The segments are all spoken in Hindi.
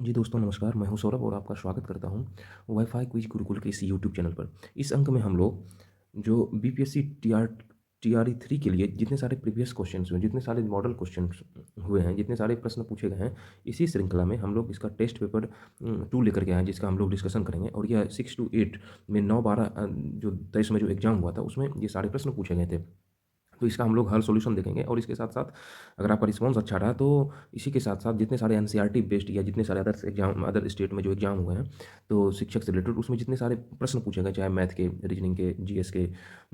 जी दोस्तों नमस्कार, मैं हूं सौरभ और आपका स्वागत करता हूं वाईफाई क्विज गुरुकुल के इस यूट्यूब चैनल पर। इस अंक में हम लोग जो बीपीएससी टीआरई 3 के लिए जितने सारे प्रीवियस क्वेश्चंस हुए, जितने सारे मॉडल क्वेश्चंस हुए हैं, जितने सारे प्रश्न पूछे गए हैं, इसी श्रृंखला में हम लोग इसका टेस्ट पेपर 2 लेकर के आए हैं, जिसका हम लोग डिस्कशन करेंगे। और यह 6 to 8 में 9-12 जो 23 में जो एग्जाम हुआ था उसमें ये सारे प्रश्न पूछे गए थे। तो इसका हम लोग हल सॉल्यूशन देखेंगे और इसके साथ-साथ अगर आपका रिस्पॉन्स अच्छा रहा तो इसी के साथ-साथ जितने सारे एनसीईआरटी बेस्ड या जितने सारे अदर स्टेट में जो एग्जाम हुए हैं, तो शिक्षक से रिलेटेड उसमें जितने सारे प्रश्न पूछे गए, चाहे मैथ के, रीजनिंग के, जीएस के,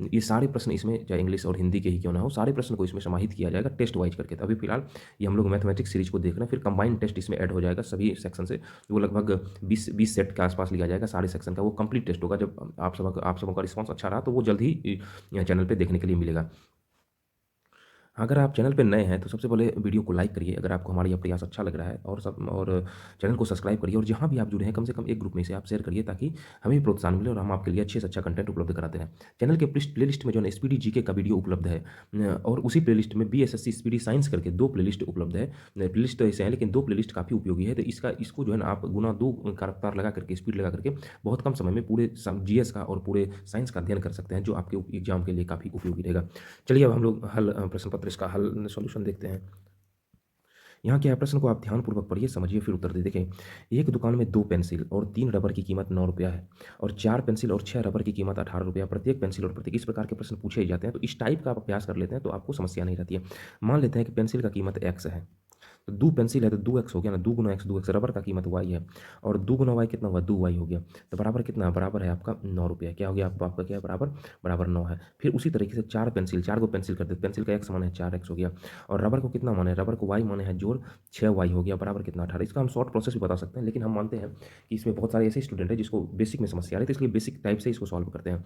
ये सारे प्रश्न इसमें, चाहे इंग्लिश और हिंदी के ही क्यों ना हो, सारे प्रश्न को इसमें समाहित किया जाएगा टेस्ट वाइज करके। तो अभी फिलहाल ये हम लोग मैथमेटिक्स सीरीज को देख रहे हैं, फिर कंबाइंड टेस्ट इसमें ऐड हो जाएगा सभी सेक्शन से। वो लगभग 20 सेट के आसपास लिया जाएगा सारे सेक्शन का। वो कंप्लीट टेस्ट होगा। जब आप सबों का रिस्पॉन्स अच्छा रहा तो वो जल्द ही चैनल पे देखने के लिए मिलेगा। अगर आप चैनल पे नए हैं तो सबसे पहले वीडियो को लाइक करिए अगर आपको हमारा यह प्रयास अच्छा लग रहा है, और चैनल को सब्सक्राइब करिए, और जहाँ भी आप जुड़े हैं कम से कम एक ग्रुप में से आप शेयर करिए, ताकि हमें भी प्रोत्साहन मिले और हम आपके लिए अच्छे से अच्छा कंटेंट उपलब्ध कराते रहें। चैनल के प्लेलिस्ट में जो है स्पीडी जीके का वीडियो उपलब्ध है, और उसी प्लेलिस्ट में बीएसएससी स्पीडी साइंस करके 2 प्लेलिस्ट उपलब्ध है। प्लेलिस्ट तो ऐसे हैं लेकिन 2 प्लेलिस्ट काफ़ी उपयोगी है। तो इसको जो है ना आप गुना 2 का रफ्तार लगा करके, स्पीड लगा करके बहुत कम समय में पूरे जीएस का और पूरे साइंस का अध्ययन कर सकते हैं, जो आपके एग्जाम के लिए काफ़ी उपयोगी रहेगा। चलिए अब हम लोग प्रश्न पत्र इसका हल सॉल्यूशन देखते हैं। यहाँ क्या है, प्रश्न को आप ध्यानपूर्वक पढ़िए, समझिए, फिर उत्तर दे। देखें, एक दुकान में 2 पेंसिल और 3 रबर की कीमत 9 रुपया है, और 4 पेंसिल और 6 रबर की कीमत 18 रुपया। प्रत्येक पेंसिल और प्रत्येक, इस प्रकार के प्रश्न पूछे ही जाते हैं। तो इस टाइप का आप अभ्यास कर लेते हैं तो आपको समस्या नहीं रहती है। मान लेते हैं कि पेंसिल का कीमत एक्स है, तो 2 पेंसिल है तो 2x हो गया ना, 2 गुना एक्स 2x। रबर का कीमत y है, और 2 गुना y कितना हुआ, 2y हो गया। तो बराबर कितना, बराबर है आपका 9 रुपया। क्या हो गया आपका क्या है, बराबर बराबर 9 है। फिर उसी तरीके से 4 पेंसिल, 4 को पेंसिल कर दे, पेंसिल का x मान है 4x हो गया, और रबर को कितना माने, रबर को y माने हैं जोड़ 6y हो गया, बराबर कितना 18। इसका हम शॉर्ट प्रोसेस भी बता सकते हैं, लेकिन हम मानते हैं कि इसमें बहुत सारे ऐसे स्टूडेंट हैं जिसको बेसिक में समस्या आ रही है, तो इसलिए बेसिक टाइप से इसको सॉल्व करते हैं।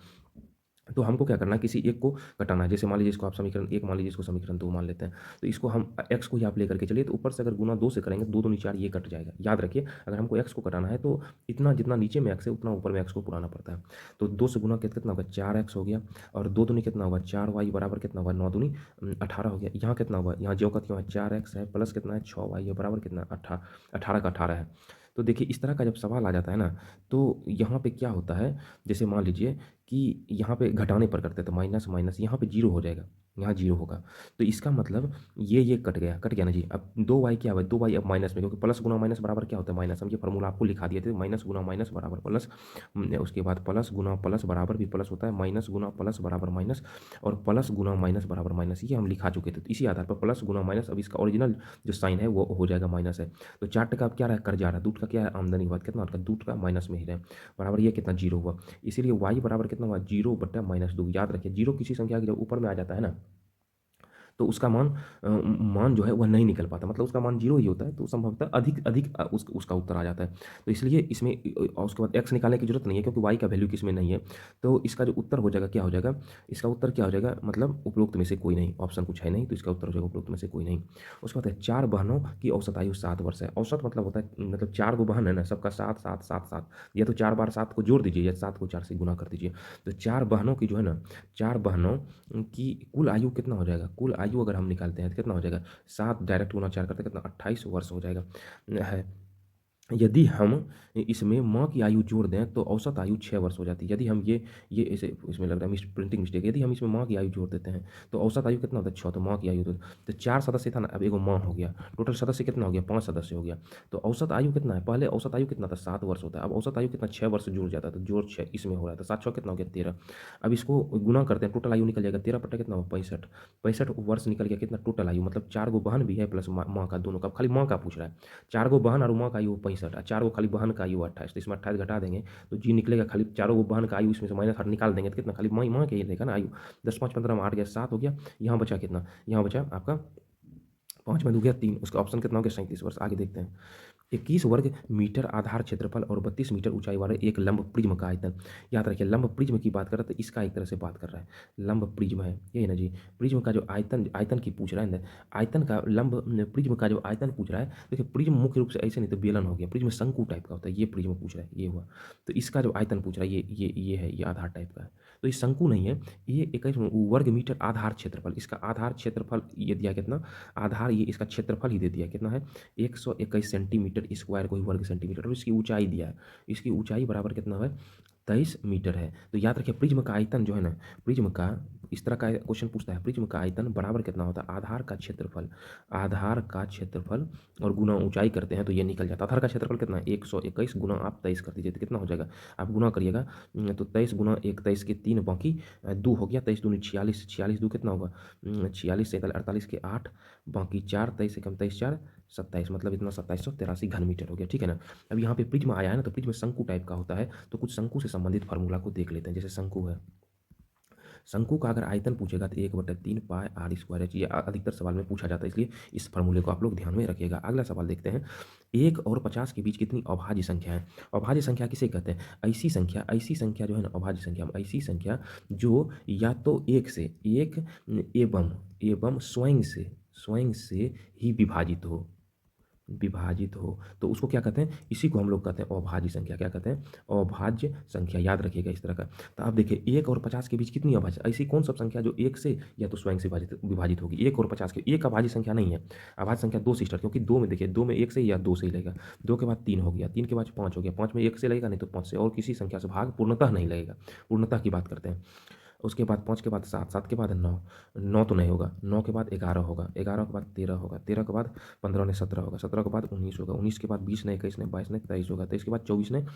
तो हमको क्या करना है, किसी एक को घटाना है। जैसे मान लीजिए इसको आप समीकरण 1 मान लीजिए, इसको समीकरण 2 मान लेते हैं। तो इसको हम x को ही आप लेकर के चलिए, तो ऊपर से अगर गुना 2 से करेंगे, 2 दूनी 4, ये कट जाएगा। याद रखिए, अगर हमको x को घटाना है तो इतना जितना नीचे में x है उतना ऊपर में x को पुराना पड़ता है। तो 2 से गुना कितना होगा, 4x हो गया, और 2 दूनी कितना होगा, 4y, बराबर कितना होगा, 9 दूनी 18 हो गया। यहाँ कितना हुआ, यहाँ ज्यों का त्यों है, 4x है, प्लस कितना है, 6y है, बराबर कितना, 18 का 18 है। तो देखिए, इस तरह का जब सवाल आ जाता है ना, तो यहाँ पे क्या होता है, जैसे मान लीजिए कि यहाँ पे घटाने पर करते हैं तो माइनस माइनस यहाँ पे जीरो हो जाएगा, यहाँ जीरो होगा। तो इसका मतलब ये कट गया ना जी। अब 2y क्या हुआ, 2y अब माइनस में, क्योंकि प्लस गुना माइनस बराबर क्या होता है, माइनस। हम ये फार्मूला आपको लिखा दिए थे, माइनस गुना माइनस बराबर प्लस। उसके बाद प्लस गुना प्लस बराबर भी प्लस होता है, माइनस गुना प्लस बराबर माइनस, और प्लस गुना माइनस बराबर माइनस, ये हम लिखा चुके थे। तो इसी आधार पर प्लस गुना माइनस, अब इसका ओरिजिनल जो साइन है वो हो जाएगा माइनस है। तो 4 टका अब क्या रहा है, कर जा रहा है। दूध का क्या है, आमदनी हुआ, कितना होता है, दूध का माइनस में ही रहे, बराबर ये कितना, जीरो हुआ। इसीलिए y बराबर कितना हुआ, 0/-2। याद रखिए, जीरो किसी संख्या के जब ऊपर में आ जाता है ना, तो उसका मान जो है वह नहीं निकल पाता, मतलब उसका मान जीरो ही होता है, तो संभवतः अधिक अधिक उसका उत्तर आ जाता है। तो इसलिए इसमें और उसके बाद एक्स निकालने की जरूरत नहीं है, क्योंकि वाई का वैल्यू किसमें नहीं है। तो इसका जो उत्तर हो जाएगा, क्या हो जाएगा, इसका उत्तर क्या हो जाएगा, मतलब उपरोक्त में से कोई नहीं, ऑप्शन कुछ है नहीं, तो इसका उत्तर हो जाएगा उपरोक्त में से कोई नहीं। उसके बाद है, 4 बहनों की औसत आयु 7 वर्ष है। औसत मतलब होता है, मतलब 4 गो बहन है ना, सबका 7 7 7 7, या तो 4 बार 7 को जोड़ दीजिए, या 7 को 4 से गुना कर दीजिए। तो 4 बहनों की जो है ना, 4 बहनों की कुल आयु कितना हो जाएगा, कुल आयु अगर हम निकालते हैं तो कितना हो जाएगा, 7 डायरेक्ट गुना 4 करते हैं, कितना, 28 वर्ष हो जाएगा है। यदि हम इसमें माँ की आयु जोड़ दें तो औसत आयु 6 वर्ष हो जाती है। यदि हम ये ऐसे, इसमें लग रहा है प्रिंटिंग मिस्टेक, यदि हम इसमें माँ की आयु जोड़ देते हैं तो औसत आयु कितना होता है, 6। तो माँ की आयु तो 4 सदस्य था ना, अब एगो माँ हो गया, टोटल सदस्य कितना हो गया, 5 सदस्य हो गया। तो औसत आयु कितना है, पहले औसत आयु कितना था, 7 वर्ष होता है, अब औसत आयु कितना, 6 वर्ष जुड़ जाता है, तो जोड़ 6 इसमें हो रहा है, तो 7 6 कितना हो गया, 13। अब इसको गुना करते हैं, टोटल आयु निकल जाएगा, 13 बटा कितना हो, 65। 65 वर्ष निकल गया, कितना टोटल आयु, मतलब 4 गो बहन भी है प्लस माँ का, दोनों का, खाली माँ का पूछ रहा है। 4 गो बहन और माँ का आयु 65, और 4 गो खाली बहन का आयु 28। तो इसमें 28 घटा देंगे तो जी निकलेगा, खाली चारों गो बहन का आयु इसमें से माइनस हट निकाल देंगे तो कितना, खाली माँ के ही रहेगा ना आयु। 10 5 15 में 8 गया, 7 हो गया। यहाँ बचा कितना, यहाँ बचा आपका 5 में 2 गया 3, उसका ऑप्शन कितना हो गया, 37 वर्ष। आगे देखते हैं। 21 वर्ग मीटर आधार क्षेत्रफल और 32 मीटर ऊंचाई वाले एक लंब प्रिज्म का आयतन। याद रखिए, लंब प्रिज्म की बात कर रहा है तो इसका एक तरह से बात कर रहा है। लंब प्रिज्म है, यही ना जी। प्रिज्म का जो आयतन आयतन की पूछ रहा है ना, आयतन का लंब प्रिज्म का जो आयतन पूछ रहा है। देखिए, प्रिज्म मुख्य रूप से ऐसे नहीं तो बेलन हो गया, प्रिज्म शंकु टाइप का होता है, ये प्रिज्म पूछ रहा है, ये हुआ। तो इसका जो आयतन पूछ रहा है, ये है, ये आधार टाइप का है। तो ये शंकु नहीं है, ये 21 वर्ग मीटर आधार क्षेत्रफल, इसका आधार क्षेत्रफल ये दिया कितना, आधार ये इसका क्षेत्रफल ही दे दिया कितना है, 121 सेंटीमीटर सेंटीमीटर स्क्वायर को ही वर्ग सेंटीमीटर, और इसकी ऊंचाई दिया है, इसकी ऊंचाई बराबर कितना है 23 मीटर है। तो याद रखिए प्रिज्म का आयतन जो है ना, प्रिज्म का इस तरह का क्वेश्चन पूछता है, प्रिज्म का आयतन बराबर कितना होता है आधार का क्षेत्रफल, आधार का क्षेत्रफल और गुना ऊंचाई करते हैं तो ये निकल जाता है। आधार का क्षेत्रफल कितना है 121 गुना आप 23 कर दीजिए तो कितना हो जाएगा, आप गुना करिएगा तो 23 गुना 1 23 के 3 बाकी 2 हो गया, 23 दूनी 46, 46 दो कितना होगा 46 से 48 के 8 बाकी 4, 23 से कम 23 4 27, मतलब इतना 2783 घन मीटर हो गया। ठीक है ना। अब यहाँ पे प्रिज्म आया है ना, तो प्रिज्म शंकु टाइप का होता है, तो कुछ शंकु से संबंधित फार्मूला को देख लेते हैं। जैसे शंकु है, शंकु का अगर आयतन पूछेगा तो 1/3 पाई आर स्क्वायर है। ये अधिकतर सवाल में पूछा जाता है, इसलिए इस फार्मूले को आप लोग ध्यान में रखिएगा। अगला सवाल देखते हैं, 1 और 50 के बीच कितनी अभाज्य संख्या है। अभाज्य संख्या किसे कहते हैं, ऐसी संख्या जो है ना अभाज्य संख्या, ऐसी संख्या जो या तो एक एवं स्वयं से ही विभाजित हो तो उसको क्या कहते हैं, इसी को हम लोग कहते हैं अभाज्य संख्या। क्या कहते हैं, अभाज्य संख्या। याद रखिएगा इस तरह का। तो आप देखिए 1 और 50 के बीच कितनी अभाज्य, ऐसी कौन सा संख्या जो 1 से या तो स्वयं से विभाजित होगी। 1 और 50 के एक अभाज्य संख्या नहीं है, अभाज्य संख्या 2 सिस्टर, क्योंकि 2 में देखिए 2 में 1 से या 2 से ही लगेगा, 2 के बाद 3 हो गया, 3 के बाद 5 हो गया, 5 में 1 से लगेगा नहीं तो 5 से, और किसी संख्या से भाग पूर्णतः नहीं लगेगा, पूर्णतः की बात करते हैं। उसके बाद 5 के बाद 7, 7 के बाद 9, 9 तो नहीं होगा, 9 के बाद 11 होगा, 11 के बाद 13 होगा, 13 के बाद 15 ने 17 होगा, 17 के बाद 19 होगा, 19 के बाद 20 ने 21 ने 22 ने 23 होगा, 23 के बाद 24 ने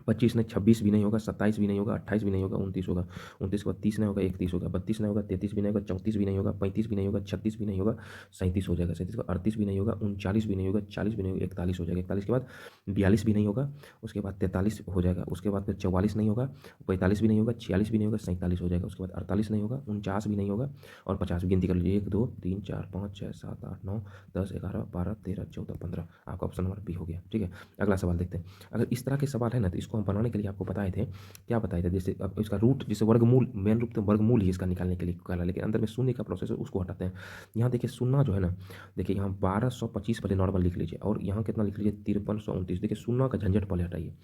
25 ने 26 भी नहीं होगा, 27 भी नहीं होगा, 28 भी नहीं होगा, 29 होगा, 29 के बाद 30 नहीं होगा, 31 होगा, 32 नहीं होगा, 33 भी नहीं होगा, 34 भी नहीं होगा, 35 भी नहीं होगा, 36 भी नहीं होगा, 37 हो जाएगा, 37 का 38 भी नहीं होगा, 39 भी नहीं होगा, 40 भी नहीं होगा, 41 हो जाएगा, 41 के बाद 42 भी नहीं होगा, उसके बाद 43 हो जाएगा, उसके बाद फिर 44 नहीं होगा, 45 भी नहीं होगा, 46 भी नहीं होगा, 47 हो जाएगा, उसके बाद 48 नहीं होगा, 49 भी नहीं होगा और 50 गिनती कर लीजिए 1 2 3 4 5 6 7 8 9 10 11 12 13 14 15, आपका ऑप्शन नंबर बी हो गया। ठीक है, अगला सवाल देखते हैं। अगर इस तरह के सवाल है ना तो इसको हम बनाने के लिए आपको बताए थे, क्या बताए थे, जैसे अब इसका रूट, जैसे वर्गमूल, मेन रूप तो वर्गमूल ही इसका निकालने के लिए कहला, लेकिन अंदर में शून्य का प्रोसेस है उसको हटाते हैं। यहाँ देखिए शून्य जो है ना, देखिए यहाँ 1225 पहले नॉर्मल लिख लीजिए और यहाँ कितना लिख लीजिए 5329। देखिए शून्य का झंझट पहले हटाइए,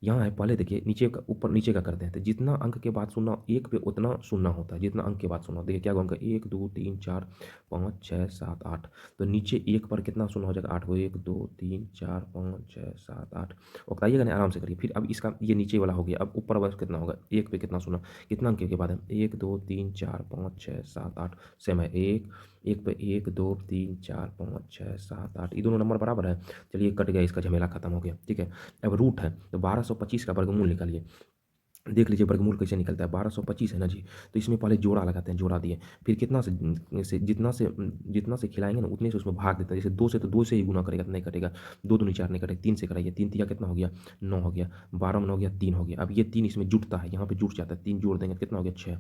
यहाँ है पहले देखिए नीचे का ऊपर नीचे का करते हैं, तो जितना अंक के बाद शून्य एक पे उतना शून्य होता है, जितना अंक के बाद शून्य। देखिए क्या होगा 1 2 3 4 5 6 7 8, तो नीचे एक पर कितना शून्य हो जाएगा 8 को, 1 2 3 4 5 6 7 8, और बताइएगा नहीं आराम से करिए। फिर अब इसका ये नीचे वाला हो गया, अब ऊपर वाला कितना होगा, एक पे कितना शून्य, कितना अंक के बाद है 1 2 3 4 5 6 7 8, सेम है एक पे 1 2 3 4 5 6 7 8, ये दोनों नंबर बराबर है। चलिए कट गया, इसका झमेला खत्म हो गया। ठीक है, अब रूट है तो 1225 का वर्गमूल निकालिए। देख लीजिए वर्गमूल कैसे निकलता है, 1225 है ना जी, तो इसमें पहले जोड़ा लगाते हैं, जोड़ा दिए, फिर कितना से जितना से खिलाएंगे ना उतने से उसमें भाग देता है। जैसे 2 से तो 2 से ही गुना करेगा तो नहीं कटेगा, 2 दूनी 4 नहीं कटेगा, 3 से कराइए, 3 तिया कितना हो गया 9 हो गया, 12 में 9 हो गया 3 हो गया। अब ये 3 इसमें जुटता है, यहाँ पे जुट जाता है, 3 जोड़ देंगे कितना हो गया 6।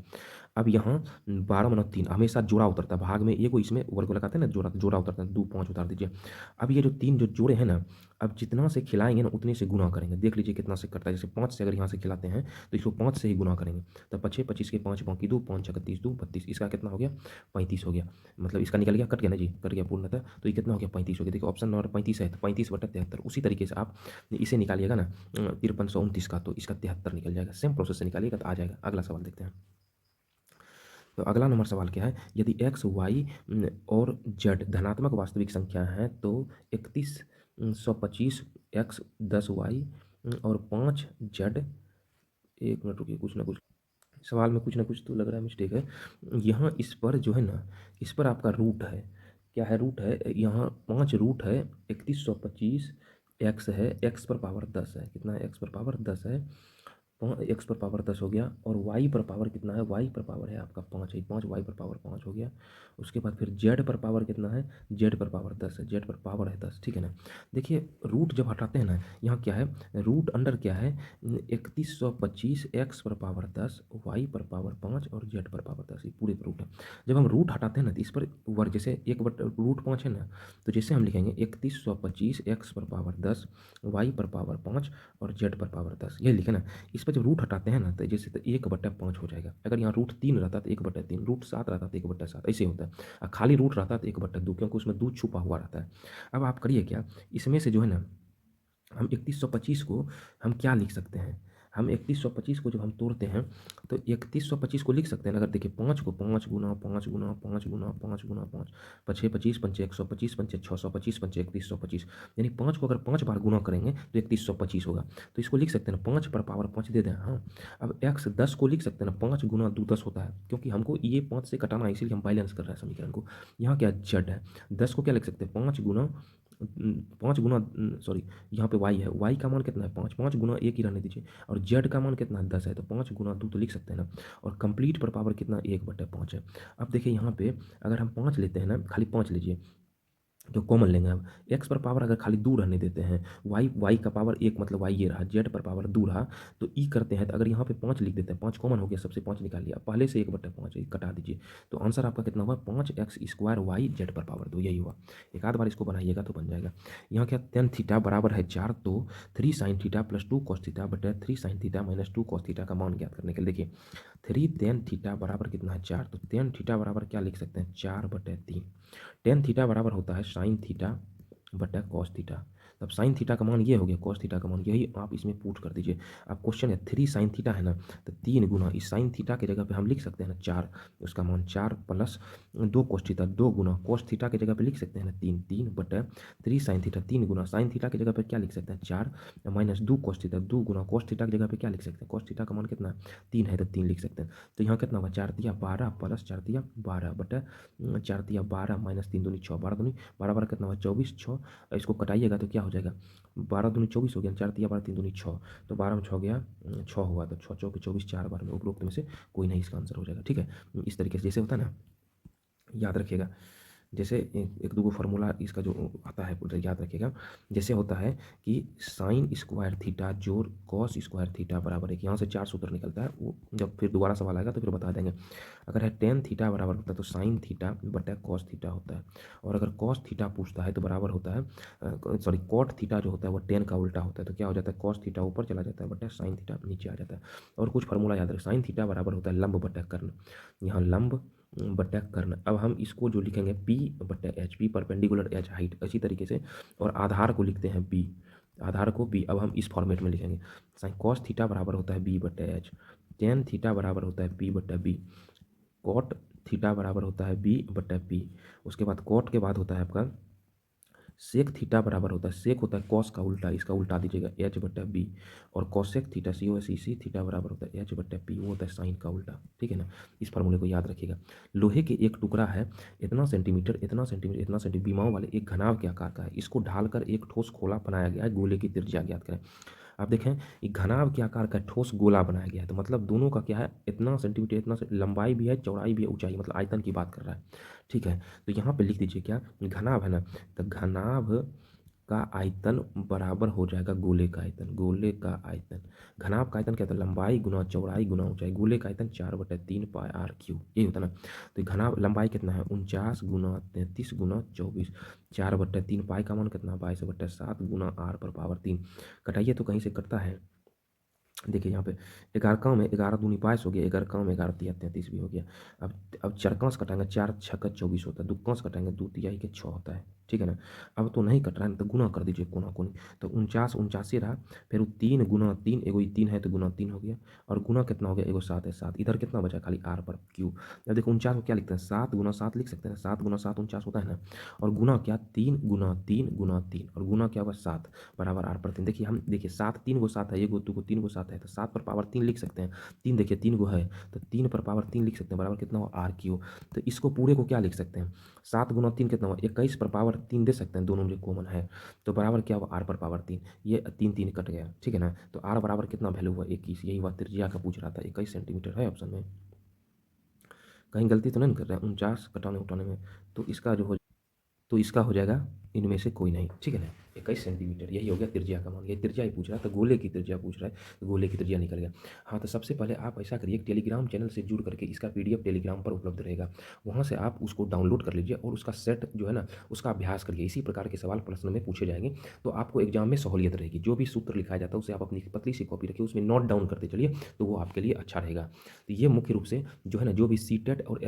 अब यहाँ 12 में 9 3 हमेशा जोड़ा उतरता है, भाग में ये को इसमें वर्ग लगाते हैं ना, जोड़ा उतरता है, 2 5 उतार दीजिए। अब ये जो 3 जो जोड़े हैं ना, अब जितना से खिलाएंगे ना उतने से गुना करेंगे। देख लीजिए कितना से करता है, जैसे 5 से अगर यहाँ से खिलाते हैं तो इसको 5 से ही गुना करेंगे, तो 5 25 के 5 बाकी 2 5 31 2 32, इसका कितना हो गया 35 हो गया, मतलब इसका निकल गया, कट गया ना जी, कट गया पूर्णतः, तो ये कितना हो गया 35 हो गया। देखिए ऑप्शन नंबर 35 है, तो 35/73। उसी तरीके से आप इसे निकालिएगा ना 5329 का, तो इसका 73 निकल जाएगा। सेम प्रोसेस से निकालिएगा तो आ जाएगा। अगला सवाल देखते हैं। तो अगला नंबर सवाल क्या है, यदि एक्स वाई और जेड धनात्मक वास्तविक संख्या है तो 3125 एक्स 10 वाई और 5 जेड, एक मिनट रुकिए, कुछ ना कुछ सवाल में कुछ ना कुछ तो लग रहा है मिस्टेक है। यहाँ इस पर जो है ना, इस पर आपका रूट है, क्या है रूट है, यहाँ 5 रूट है 3125 एक्स है, एक्स पर पावर 10 है, कितना है एक्स पर पावर 10 है, एक्स पर पावर 10 हो गया, और वाई पर पावर कितना है, वाई पर पावर है आपका 5 है, 5 वाई पर पावर 5 हो गया। उसके बाद फिर जेड पर पावर कितना है, जेड पर पावर 10 है, जेड पर पावर है 10। ठीक है ना। देखिए रूट जब हटाते हैं ना, यहाँ क्या है, रूट अंडर क्या है 3125 एक्स पर पावर 10 वाई पर पावर 5 और जेड पर पावर 10, ये पूरे पर रूट है। जब हम रूट हटाते हैं ना तो इस पर वर्ग, जैसे एक बट रूट 5 है ना, तो जैसे हम लिखेंगे 3125 एक्स पर पावर 10 वाई पर पावर 5 और जेड पर पावर 10, ये लिखे ना। इस पर जब रूट हटाते हैं ना तो जैसे तो 1/5 हो जाएगा। अगर यहाँ रूट 3 रहता तो 1/3, रूट 7 रहता तो 1/7, ऐसे होता है। और खाली रूट रहता तो 1/2, क्योंकि उसमें 2 छुपा हुआ रहता है। अब आप करिए क्या, इसमें से जो है ना हम 3125 को हम क्या लिख सकते हैं, हम 3125 को जब हम तोड़ते हैं तो 3125 को लिख सकते हैं अगर देखिए 5 को 5 गुना 5 गुना 5 गुना 5 गुना 5 पछे 25 पंचे 125 पंचे 625 पंचे 3125 यानी 5 को अगर 5 बार गुना करेंगे तो 3125 होगा। तो इसको लिख सकते हैं 5 पर पावर 5 दे दें। हाँ, अब x 10 को लिख सकते हैं ना, 5 गुना 2 10 होता है, क्योंकि हमको ये 5 से घटाना है इसीलिए हम बैलेंस कर रहे हैं समीकरण को। यहाँ क्या z है, 10 को क्या लिख सकते हैं 5 गुना 5 गुना सॉरी यहाँ पे y है, y का मान कितना है 5, 5 गुना एक ही रहने दीजिए, और z का मान कितना है 10 है, तो 5 गुना 2 तो लिख सकते हैं ना, और कंप्लीट पर पावर कितना 1/5 है। अब देखिए यहाँ पे अगर हम 5 लेते हैं ना, खाली 5 लीजिए जो कॉमन लेंगे हम, x पर पावर अगर खाली 2 रहने देते हैं, y का पावर 1 मतलब y ये रहा, z पर पावर 2 रहा, तो ई करते हैं तो अगर यहाँ पे 5 लिख देते हैं, 5 कॉमन हो गया, सबसे 5 निकाल लिया, पहले से 1/5 कटा दीजिए, तो आंसर आपका कितना हुआ 5x² y z पर पावर 2, यही हुआ। एक आध बार इसको बनाइएगा तो बन जाएगा। यहाँ क्या tan थीटा बराबर है 4, तो 3 sin theta plus 2 cos theta बटे 3 sin theta minus 2 cos theta का मान ज्ञात करने के लिए देखिए 3 tan थीटा बराबर कितना है 4, तो tan थीटा बराबर क्या लिख सकते हैं 4/3। tan थीटा बराबर होता है sin थीटा बटा कॉस थीटा, तब साइन थीटा का मान ये हो गया, कॉस थीटा का मान, यही आप इसमें पुट कर दीजिए। अब क्वेश्चन है 3 sin थीटा है ना, तो 3 गुना इस साइन थीटा की जगह पे हम लिख सकते हैं ना 4, उसका मान 4 प्लस 2 cos थीटा, 2 गुना कॉस थीटा की जगह पे लिख सकते हैं ना 3, 3 बटा 3 sin थीटा, 3 गुना साइन थीटा की जगह पे क्या लिख सकते हैं 4 माइनस 2 cos थीटा, 2 गुना कॉस थीटा की जगह पे क्या लिख सकते हैं, कॉस थीटा का मान कितना 3 है तो 3 लिख सकते हैं। तो यहाँ कितना हुआ 4 तिया 12 प्लस 4 तिया 12 बटा 4 तिया 12 माइनस 3 दूनी 6, 12 दूनी 12 12 कितना हुआ 24, 6 इसको कटाइएगा तो क्या हो जाएगा 12 दूनी 24 हो गया, 4 तिया 12 3 दूनी 6, तो 12 में 6 गया 6 हुआ, तो 6 चौके 24, 4 बार में उपरोक्त में से कोई नहीं इसका आंसर हो जाएगा। ठीक है, इस तरीके से जैसे होता है ना, याद रखिएगा, जैसे एक दो फार्मूला इसका जो आता है उधर याद रखिएगा, जैसे होता है कि साइन स्क्वायर थीटा जोड़ कॉस स्क्वायर थीटा बराबर है, यहाँ से 4 सूत्र निकलता है, वो जब फिर दोबारा सवाल आएगा तो फिर बता देंगे। अगर है टेन थीटा बराबर होता है तो साइन थीटा बटा कॉस थीटा होता है, और अगर कॉस थीटा पूछता है तो बराबर होता है सॉरी कॉट थीटा जो होता है वो टेन का उल्टा होता है, तो क्या हो जाता है कॉस थीटा ऊपर चला जाता है बटा साइन थीटा नीचे आ जाता है। और कुछ फार्मूला याद रखें, साइन थीटा बराबर होता है लंब बटा कर्ण, यहाँ लंब बटा कर्ण। अब हम इसको जो लिखेंगे P बटा H, P perpendicular H height, इसी तरीके से, और आधार को लिखते हैं B, आधार को B। अब हम इस फॉर्मेट में लिखेंगे, साइन कॉस थीटा बराबर होता है B बटा एच, टेन थीटा बराबर होता है P बटा B, कॉट थीटा बराबर होता है B बटा P, उसके बाद कॉट के बाद होता है आपका सेक थीटा बराबर होता है, सेक होता है कॉस का उल्टा, इसका उल्टा दीजिएगा एच बटा बी, और कॉसेक थीटा सी थीटा बराबर होता है एच बटा पी, वो होता है साइन का उल्टा। ठीक है ना, इस फार्मूले को याद रखिएगा। लोहे के एक टुकड़ा है इतना सेंटीमीटर इतना सेंटीमीटर इतना सेंटीमीटर विमाओं वाले एक घनाभ के आकार का है, इसको ढालकर एक ठोस खोला बनाया गया है, गोले की त्रिज्या ज्ञात करें। आप देखें ये घनाभ के आकार का ठोस गोला बनाया गया है, तो मतलब दोनों का क्या है इतना सेंटीमीटर इतना लंबाई भी है चौड़ाई भी है ऊंचाई, मतलब आयतन की बात कर रहा है। ठीक है, तो यहाँ पे लिख दीजिए क्या घनाभ है ना, तो घनाभ का आयतन बराबर हो जाएगा गोले का आयतन, गोले का आयतन, घनाभ का आयतन क्या होता है लंबाई गुना चौड़ाई गुना ऊंचाई, गोले का आयतन 4/3 पाई आर क्यू, यही होता है ना। तो घनाभ लंबाई कितना है 49 गुना 33 गुना 24, 4/3 पाई का मान कितना 22/7 गुना आर पर पावर 3, कटाइए तो कहीं से कटता है। देखिए यहाँ पे 11 में 11 दूनी 22 हो गया, 11 में 11 तिया 33 भी हो गया। अब चरकांस कटाएंगे 4 छक्का 24 होता है, दुक्कांस कटाएंगे 2 तिहाई के 6 होता है। ठीक है ना, अब तो नहीं कट रहा है ना, तो गुना कर दीजिए कोना कोनी, तो 49 रहा, फिर 3 गुना 3 एगो 3 है तो गुना 3 हो गया, और गुना कितना हो गया एगो 7 है 7, इधर कितना बचा खाली आर पर क्यू। अब देखो 49 को क्या लिखते हैं 7 गुना 7 लिख सकते हैं, 7 गुना 7 49 होता है ना, और गुना क्या 3 गुना 3 गुना 3, और गुना क्या हुआ 7 बराबर आर पर 3। देखिए हम देखिए 7 3 गो 7 है, एगो 2 गो 3 गो 7 है, तो 7 पर पावर 3 लिख सकते हैं, 3 देखिए 3 गो है तो 3 पर पावर 3 लिख सकते हैं, बराबर कितना हुआ आर क्यू। तो इसको पूरे को क्या लिख सकते हैं 7 गुना 3 कितना हुआ 21 पर पावर 3 दे सकते हैं, दोनों में कॉमन है, तो बराबर क्या हुआ आर पर पावर 3, ये 3 3 कट गया। ठीक है ना, तो आर बराबर कितना वैल्यू हुआ 21, यही हुआ त्रिज्या का पूछ रहा था, 21 सेंटीमीटर है ऑप्शन में, कहीं गलती तो नहीं कर रहा है 49 कटाने उठाने में, तो इसका हो जाएगा इनमें से कोई नहीं। ठीक है ना, 21 सेंटीमीटर यही हो गया त्रिज्या का मान, ये त्रिज्या ही पूछ रहा है, तो गोले की त्रिज्या पूछ रहा है, तो गोले की त्रिज्या निकल गया। हाँ, तो सबसे पहले आप ऐसा करिए टेलीग्राम चैनल से जुड़ करके, इसका PDF टेलीग्राम पर उपलब्ध रहेगा, वहाँ से आप उसको डाउनलोड कर लीजिए और उसका सेट जो है ना उसका अभ्यास करिए, इसी प्रकार के सवाल प्रश्न में पूछे जाएंगे, तो आपको एग्जाम में सहूलियत रहेगी। जो भी सूत्र लिखाया जाता है उसे आप अपनी पतली सी कॉपी रखिए, उसमें नोट डाउन करते चलिए, तो वो आपके लिए अच्छा रहेगा। तो ये मुख्य रूप से जो है ना जो भी सीटेट और